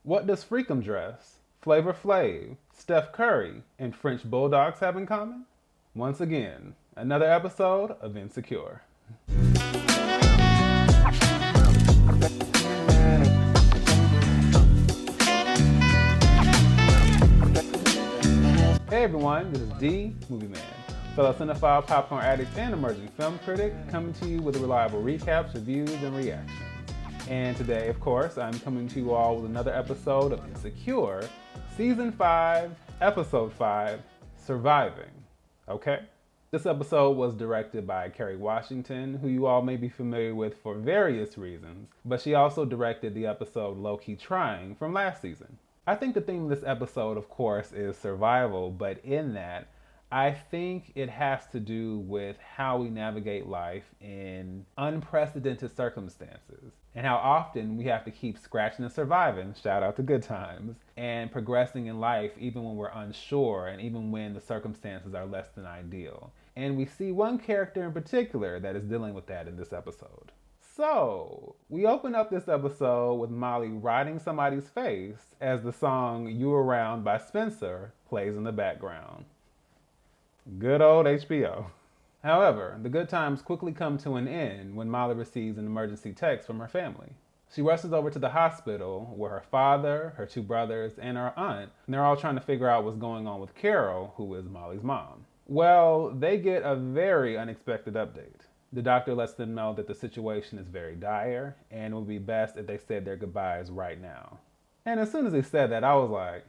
What does Freakum Dress, Flavor Flav, Steph Curry, and French bulldogs have in common? Once again, another episode of Insecure. Hey everyone, this is D, Movieman, fellow cinephile, popcorn addict, and emerging film critic, coming to you with reliable recaps, reviews, and reactions. And today, of course, I'm coming to you all with another episode of Insecure, Season 5, Episode 5, Surviving. Okay? This episode was directed by Kerry Washington, who you all may be familiar with for various reasons, but she also directed the episode Low Key Trying from last season. I think the theme of this episode, of course, is survival, but in that, I think it has to do with how we navigate life in unprecedented circumstances and how often we have to keep scratching and surviving, shout out to Good Times, and progressing in life even when we're unsure and even when the circumstances are less than ideal. And we see one character in particular that is dealing with that in this episode. So, we open up this episode with Molly riding somebody's face as the song You Around by Spencer plays in the background. Good old HBO. However, the good times quickly come to an end when Molly receives an emergency text from her family. She rushes over to the hospital where her father, her two brothers, and her aunt, and they're all trying to figure out what's going on with Carol, who is Molly's mom. Well, they get a very unexpected update. The doctor lets them know that the situation is very dire and it would be best if they said their goodbyes right now. And as soon as he said that, I was like,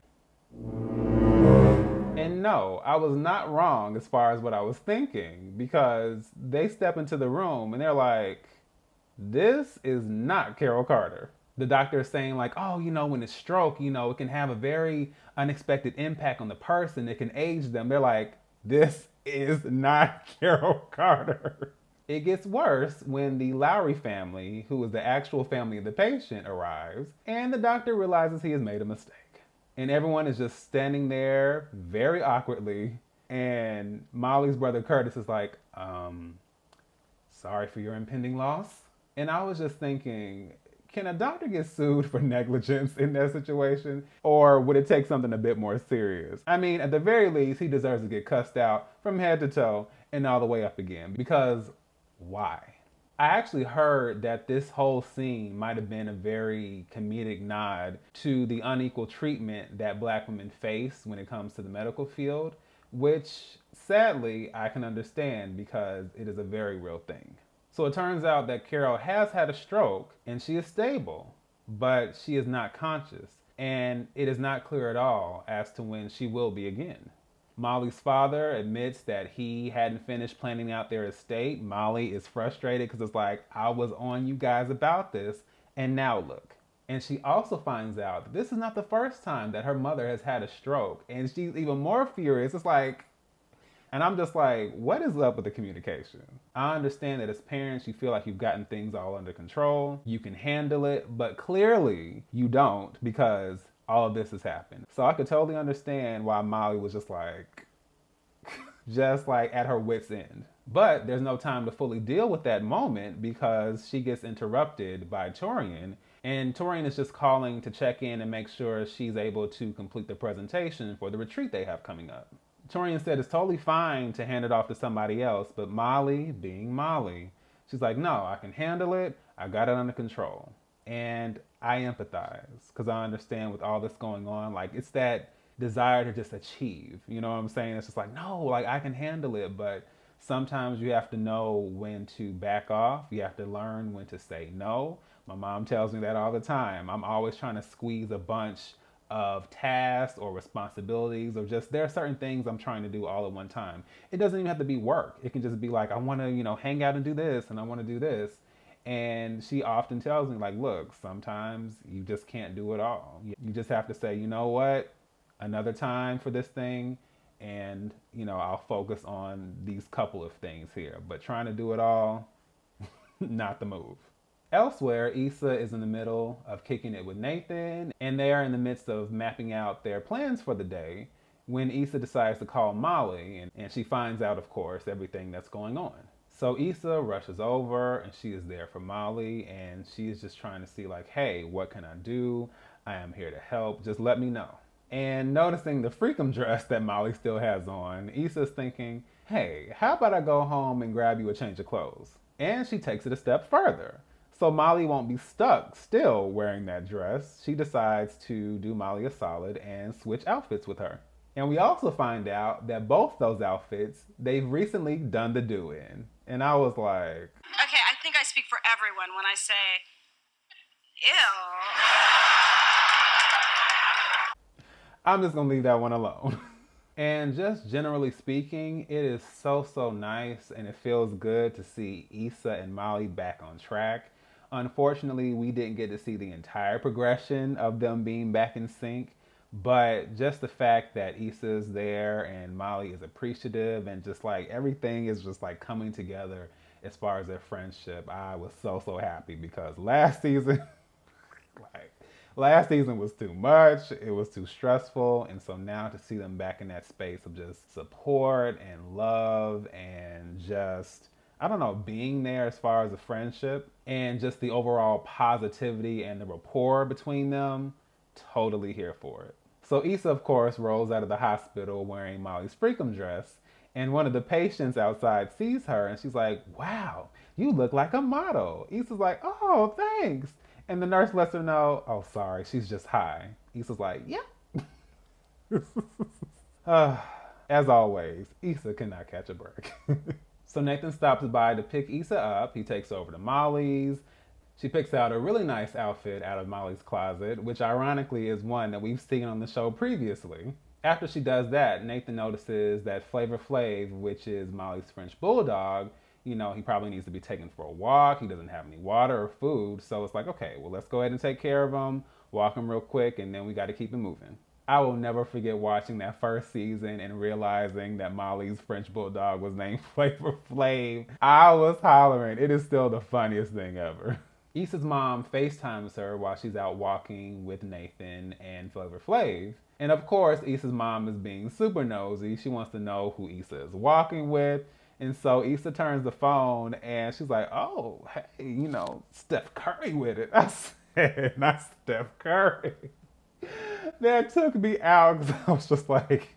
and no, I was not wrong as far as what I was thinking, because they step into the room and they're like, this is not Carol Carter. The doctor is saying like, oh, when it's stroke, it can have a very unexpected impact on the person. It can age them. They're like, this is not Carol Carter. It gets worse when the Lowry family, who is the actual family of the patient, arrives, and the doctor realizes he has made a mistake. And everyone is just standing there very awkwardly, and Molly's brother Curtis is like, sorry for your impending loss. And I was just thinking, can a doctor get sued for negligence in that situation? Or would it take something a bit more serious? I mean, at the very least, he deserves to get cussed out from head to toe and all the way up again, because why? I actually heard that this whole scene might have been a very comedic nod to the unequal treatment that Black women face when it comes to the medical field, which sadly I can understand because it is a very real thing. So it turns out that Carol has had a stroke and she is stable, but she is not conscious, and it is not clear at all as to when she will be again. Molly's father admits that he hadn't finished planning out their estate. Molly is frustrated because it's like, I was on you guys about this, and now look. And she also finds out that this is not the first time that her mother has had a stroke, and she's even more furious. It's like, and I'm just like, what is up with the communication? I understand that as parents, you feel like you've gotten things all under control, you can handle it, but clearly you don't, because all of this has happened. So I could totally understand why Molly was just like at her wit's end. But there's no time to fully deal with that moment because she gets interrupted by Torian, and Torian is just calling to check in and make sure she's able to complete the presentation for the retreat they have coming up. Torian said it's totally fine to hand it off to somebody else, but Molly, being Molly, she's like, no, I can handle it. I got it under control. And I empathize because I understand with all this going on, like it's that desire to just achieve, you know what I'm saying? It's just like, no, like I can handle it, but sometimes you have to know when to back off. You have to learn when to say no. My mom tells me that all the time. I'm always trying to squeeze a bunch of tasks or responsibilities, or just there are certain things I'm trying to do all at one time. It doesn't even have to be work. It can just be like, I want to, hang out and do this, and I want to do this. And she often tells me, like, look, sometimes you just can't do it all. You just have to say, you know what, another time for this thing, and, I'll focus on these couple of things here. But trying to do it all, not the move. Elsewhere, Issa is in the middle of kicking it with Nathan, and they are in the midst of mapping out their plans for the day when Issa decides to call Molly, and she finds out, of course, everything that's going on. So Issa rushes over and she is there for Molly, and she is just trying to see like, hey, what can I do? I am here to help. Just let me know. And noticing the Freakum dress that Molly still has on, Issa's thinking, hey, how about I go home and grab you a change of clothes? And she takes it a step further. So Molly won't be stuck still wearing that dress. She decides to do Molly a solid and switch outfits with her. And we also find out that both those outfits, they've recently done the do-in. And I was like... Okay, I think I speak for everyone when I say, ew. I'm just gonna leave that one alone. And just generally speaking, it is so nice and it feels good to see Issa and Molly back on track. Unfortunately, we didn't get to see the entire progression of them being back in sync, but just the fact that Issa's there and Molly is appreciative and just like everything is just like coming together as far as their friendship, I was so happy because last season, last season was too much, it was too stressful, and so now to see them back in that space of just support and love and just, I don't know, being there as far as a friendship and just the overall positivity and the rapport between them, totally here for it. So Issa, of course, rolls out of the hospital wearing Molly's Freakum dress, and one of the patients outside sees her and she's like, wow, you look like a model. Issa's like, oh, thanks. And the nurse lets her know, oh, sorry, she's just high. Issa's like, yeah. As always, Issa cannot catch a break. So Nathan stops by to pick Issa up. He takes over to Molly's. She picks out a really nice outfit out of Molly's closet, which ironically is one that we've seen on the show previously. After she does that, Nathan notices that Flavor Flav, which is Molly's French bulldog, you know, he probably needs to be taken for a walk. He doesn't have any water or food. So it's like, okay, well, let's go ahead and take care of him, walk him real quick, and then we got to keep him moving. I will never forget watching that first season and realizing that Molly's French bulldog was named Flavor Flav. I was hollering. It is still the funniest thing ever. Issa's mom FaceTimes her while she's out walking with Nathan and Flavor Flav. And of course, Issa's mom is being super nosy. She wants to know who Issa is walking with. And so Issa turns the phone and she's like, oh, hey, you know, Steph Curry with it. I said, not Steph Curry. That took me out because I was just like,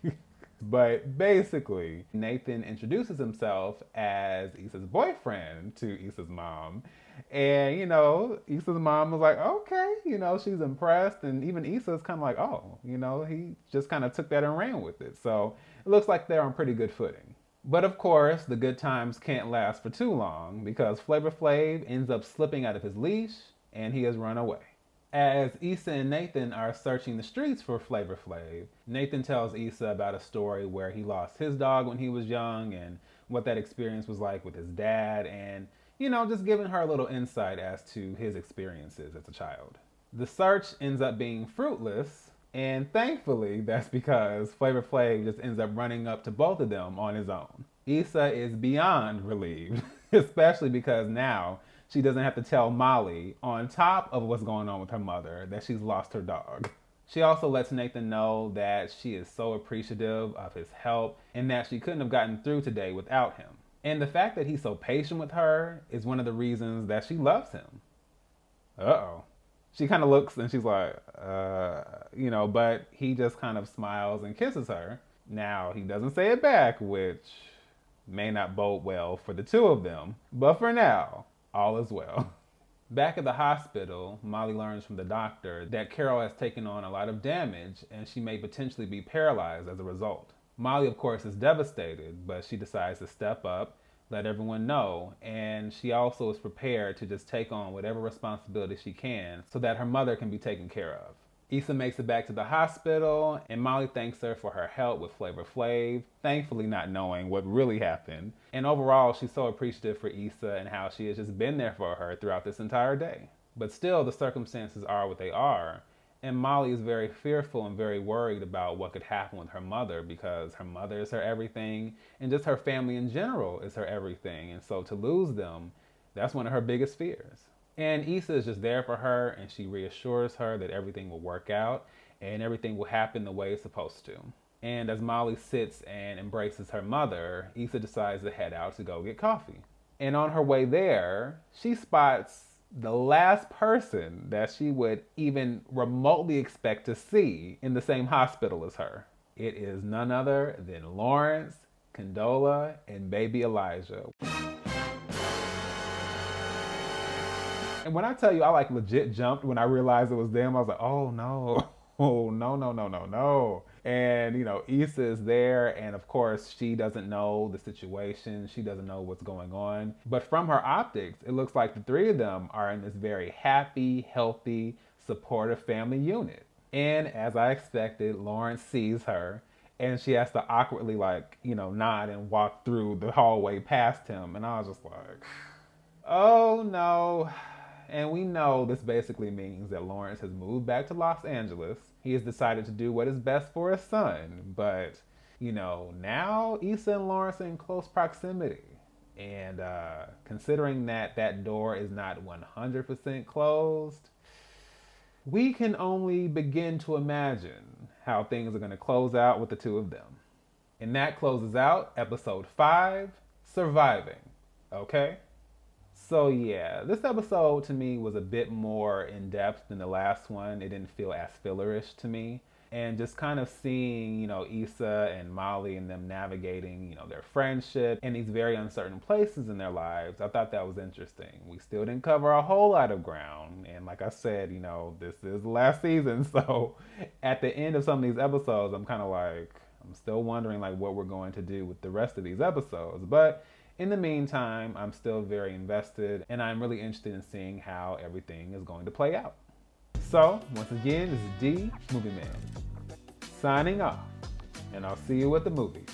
but basically, Nathan introduces himself as Issa's boyfriend to Issa's mom. And, you know, Issa's mom was like, okay, you know, she's impressed. And even Issa's kind of like, oh, you know, he just kind of took that and ran with it. So it looks like they're on pretty good footing. But of course, the good times can't last for too long because Flavor Flav ends up slipping out of his leash and he has run away. As Issa and Nathan are searching the streets for Flavor Flav, Nathan tells Issa about a story where he lost his dog when he was young and what that experience was like with his dad and, you know, just giving her a little insight as to his experiences as a child. The search ends up being fruitless, and thankfully that's because Flavor Flav just ends up running up to both of them on his own. Issa is beyond relieved, especially because now she doesn't have to tell Molly, on top of what's going on with her mother, that she's lost her dog. She also lets Nathan know that she is so appreciative of his help and that she couldn't have gotten through today without him. And the fact that he's so patient with her is one of the reasons that she loves him. Uh-oh. She kind of looks and she's like, you know, but he just kind of smiles and kisses her. Now, he doesn't say it back, which may not bode well for the two of them. But for now, all is well. Back at the hospital, Molly learns from the doctor that Carol has taken on a lot of damage and she may potentially be paralyzed as a result. Molly, of course, is devastated, but she decides to step up, let everyone know, and she also is prepared to just take on whatever responsibility she can so that her mother can be taken care of. Issa makes it back to the hospital, and Molly thanks her for her help with Flavor Flav, thankfully not knowing what really happened. And overall, she's so appreciative for Issa and how she has just been there for her throughout this entire day. But still, the circumstances are what they are, and Molly is very fearful and very worried about what could happen with her mother because her mother is her everything, and just her family in general is her everything. And so to lose them, that's one of her biggest fears. And Issa is just there for her, and she reassures her that everything will work out and everything will happen the way it's supposed to. And as Molly sits and embraces her mother, Issa decides to head out to go get coffee. And on her way there, she spots the last person that she would even remotely expect to see in the same hospital as her. It is none other than Lawrence, Condola, and baby Elijah. And when I tell you I like legit jumped when I realized it was them, I was like, oh no, oh no, no, no, no, no. And you know, Issa is there, and of course she doesn't know the situation. She doesn't know what's going on. But from her optics, it looks like the three of them are in this very happy, healthy, supportive family unit. And as I expected, Lawrence sees her and she has to awkwardly nod and walk through the hallway past him. And I was just like, oh no. And we know this basically means that Lawrence has moved back to Los Angeles. He has decided to do what is best for his son. But, now Issa and Lawrence are in close proximity. And considering that that door is not 100% closed, we can only begin to imagine how things are going to close out with the two of them. And that closes out episode 5, Surviving. Okay? So yeah, this episode to me was a bit more in depth than the last one. It didn't feel as fillerish to me. And just kind of seeing, Issa and Molly and them navigating, their friendship in these very uncertain places in their lives, I thought that was interesting. We still didn't cover a whole lot of ground. And like I said, this is the last season. So at the end of some of these episodes, I'm still wondering what we're going to do with the rest of these episodes. But in the meantime, I'm still very invested, and I'm really interested in seeing how everything is going to play out. So, once again, this is D, Movieman, signing off, and I'll see you at the movies.